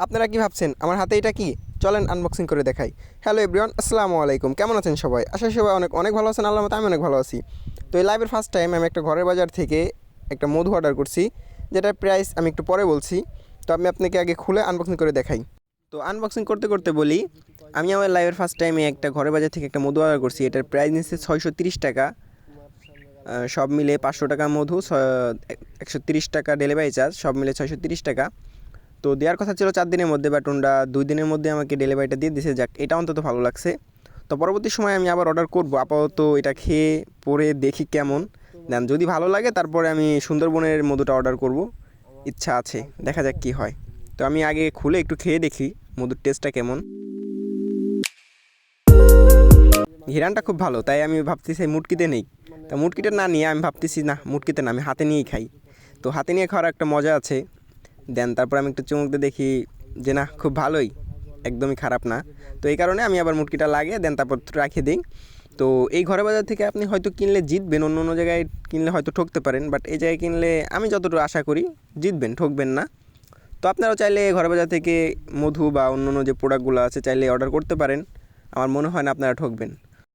আপনারা কি ভাবছেন আমার হাতে এটা কি? চলেন আনবক্সিং করে দেখাই। হ্যালো এভরিওয়ান, আসসালামু আলাইকুম। কেমন আছেন সবাই? আশা করি সবাই অনেক অনেক ভালো আছেন। আল্লাহর মতো আমি অনেক ভালো আছি। তো এই লাইভের ফার্স্ট টাইম আমি একটা ঘরের বাজার থেকে একটা মধু অর্ডার করছি, যেটার প্রাইস আমি একটু পরে বলছি। তো আমি আপনাকে আগে খুলে আনবক্সিং করে দেখাই। তো আনবক্সিং করতে করতে বলি, আমি আমার লাইভের ফার্স্ট টাইমে একটা ঘরের বাজার থেকে একটা মধু অর্ডার করছি। এটার প্রাইস নিচ্ছে 630 টাকা। সব মিলে 500 টাকা মধু, 130 টাকা ডেলিভারি চার্জ, সব মিলে 630 টাকা। তো দেওয়ার কথা ছিল 4 দিনের মধ্যে, বাট ওনরা 2 দিনের মধ্যে আমাকে ডেলিভারিটা দিয়ে দিছে। যাক, এটা অন্তত ভালো লাগছে। তো পরবর্তী সময় আমি আবার অর্ডার করব। আপাতত এটা খেয়ে পরে দেখি কেমন, দেন যদি ভালো লাগে তারপরে আমি সুন্দরবনের মধুটা অর্ডার করব, ইচ্ছা আছে। দেখা যাক কী হয়। তো আমি আগে খুলে একটু খেয়ে দেখি মধুর টেস্টটা কেমন। হিরানটা খুব ভালো, তাই আমি ভাবতেছি মুটকিতে নেই। তা মুটকিটা না নিয়ে আমি ভাবতেছি না, মুটকিতে না, আমি হাতে নিয়েই খাই। তো হাতে নিয়ে খাওয়ার একটা মজা আছে। দেন তারপর আমি একটু চুমুক দিয়ে দেখি যে না, খুব ভালোই, একদমই খারাপ না। তো এই কারণে আমি আবার মুটকিটা লাগিয়ে দেন তারপর রাখিয়ে দিই। তো এই ঘরে বাজার থেকে আপনি হয়তো কিনলে জিতবেন, অন্য অন্য জায়গায় কিনলে হয়তো ঠকতে পারেন, বাট এই জায়গায় কিনলে আমি যতটুকু আশা করি জিতবেন, ঠকবেন না। তো আপনারাও চাইলে ঘরে বাজার থেকে মধু বা অন্য অন্য যে প্রোডাক্টগুলো আছে চাইলে অর্ডার করতে পারেন। আমার মনে হয় না আপনারা ঠকবেন।